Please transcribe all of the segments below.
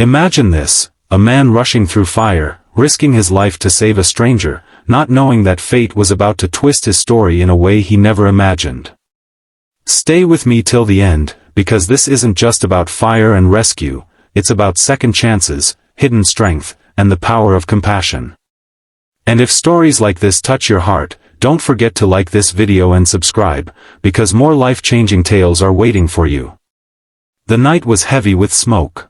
Imagine this, a man rushing through fire, risking his life to save a stranger, not knowing that fate was about to twist his story in a way he never imagined. Stay with me till the end, because this isn't just about fire and rescue, it's about second chances, hidden strength, and the power of compassion. And if stories like this touch your heart, don't forget to like this video and subscribe, because more life-changing tales are waiting for you. The night was heavy with smoke.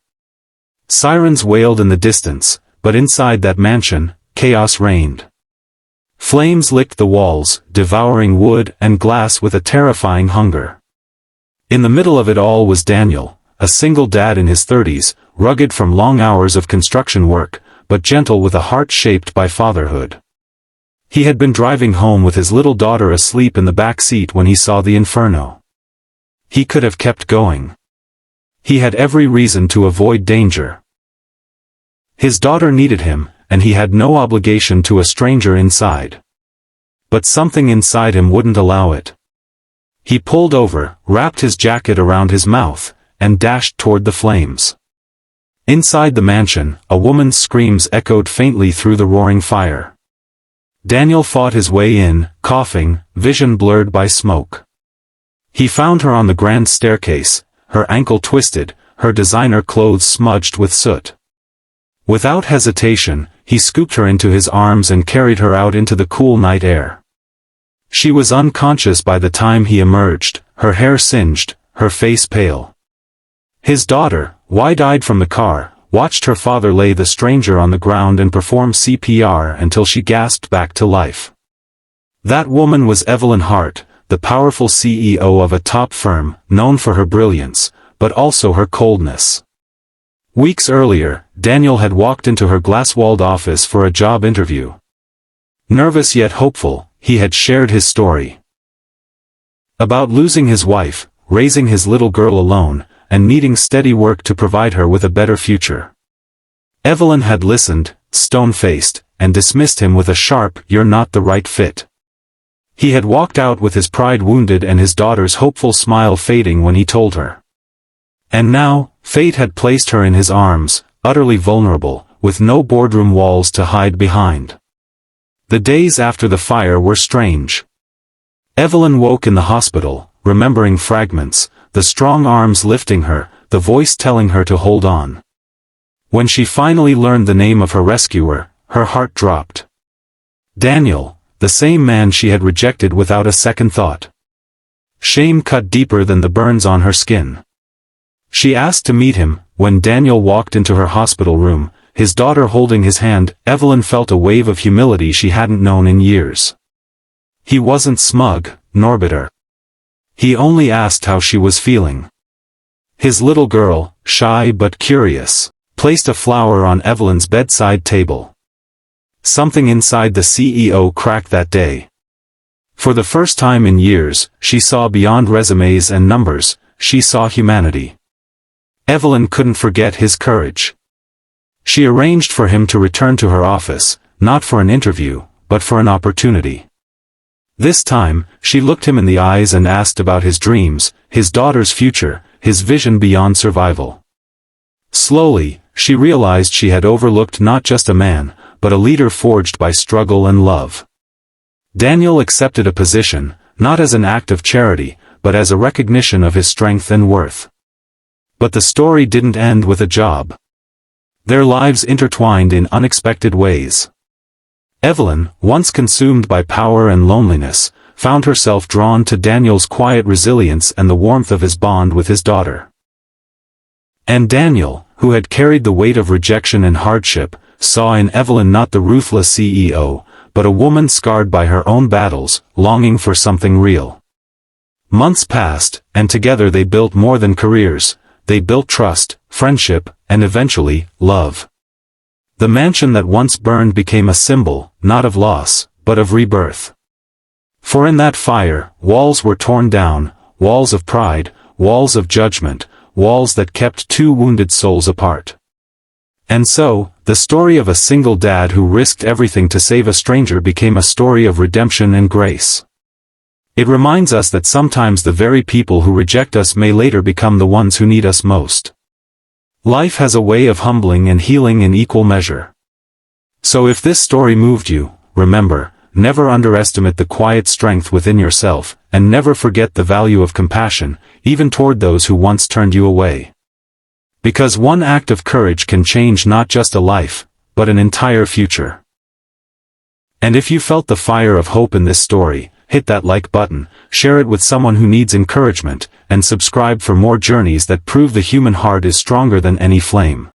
Sirens wailed in the distance, but inside that mansion, chaos reigned. Flames licked the walls, devouring wood and glass with a terrifying hunger. In the middle of it all was Daniel, a single dad in his 30s, rugged from long hours of construction work, but gentle with a heart shaped by fatherhood. He had been driving home with his little daughter asleep in the back seat when he saw the inferno. He could have kept going. He had every reason to avoid danger. His daughter needed him, and he had no obligation to a stranger inside. But something inside him wouldn't allow it. He pulled over, wrapped his jacket around his mouth, and dashed toward the flames. Inside the mansion, a woman's screams echoed faintly through the roaring fire. Daniel fought his way in, coughing, vision blurred by smoke. He found her on the grand staircase, her ankle twisted, her designer clothes smudged with soot. Without hesitation, he scooped her into his arms and carried her out into the cool night air. She was unconscious by the time he emerged, her hair singed, her face pale. His daughter, wide-eyed from the car, watched her father lay the stranger on the ground and perform CPR until she gasped back to life. That woman was Evelyn Hart, the powerful CEO of a top firm, known for her brilliance, but also her coldness. Weeks earlier, Daniel had walked into her glass-walled office for a job interview. Nervous yet hopeful, he had shared his story. About losing his wife, raising his little girl alone, and needing steady work to provide her with a better future. Evelyn had listened, stone-faced, and dismissed him with a sharp, "You're not the right fit." He had walked out with his pride wounded and his daughter's hopeful smile fading when he told her. And now, fate had placed her in his arms, utterly vulnerable, with no boardroom walls to hide behind. The days after the fire were strange. Evelyn woke in the hospital, remembering fragments, the strong arms lifting her, the voice telling her to hold on. When she finally learned the name of her rescuer, her heart dropped. Daniel, the same man she had rejected without a second thought. Shame cut deeper than the burns on her skin. She asked to meet him. When Daniel walked into her hospital room, his daughter holding his hand, Evelyn felt a wave of humility she hadn't known in years. He wasn't smug, nor bitter. He only asked how she was feeling. His little girl, shy but curious, placed a flower on Evelyn's bedside table. Something inside the CEO cracked that day. For the first time in years, she saw beyond resumes and numbers, she saw humanity. Evelyn couldn't forget his courage. She arranged for him to return to her office, not for an interview, but for an opportunity. This time, she looked him in the eyes and asked about his dreams, his daughter's future, his vision beyond survival. Slowly, she realized she had overlooked not just a man, but a leader forged by struggle and love. Daniel accepted a position, not as an act of charity, but as a recognition of his strength and worth. But the story didn't end with a job. Their lives intertwined in unexpected ways. Evelyn, once consumed by power and loneliness, found herself drawn to Daniel's quiet resilience and the warmth of his bond with his daughter. And Daniel, who had carried the weight of rejection and hardship, saw in Evelyn not the ruthless CEO, but a woman scarred by her own battles, longing for something real. Months passed, and together they built more than careers. They built trust, friendship, and eventually, love. The mansion that once burned became a symbol, not of loss, but of rebirth. For in that fire, walls were torn down, walls of pride, walls of judgment, walls that kept two wounded souls apart. And so, the story of a single dad who risked everything to save a stranger became a story of redemption and grace. It reminds us that sometimes the very people who reject us may later become the ones who need us most. Life has a way of humbling and healing in equal measure. So if this story moved you, remember, never underestimate the quiet strength within yourself, and never forget the value of compassion, even toward those who once turned you away. Because one act of courage can change not just a life, but an entire future. And if you felt the fire of hope in this story, hit that like button, share it with someone who needs encouragement, and subscribe for more journeys that prove the human heart is stronger than any flame.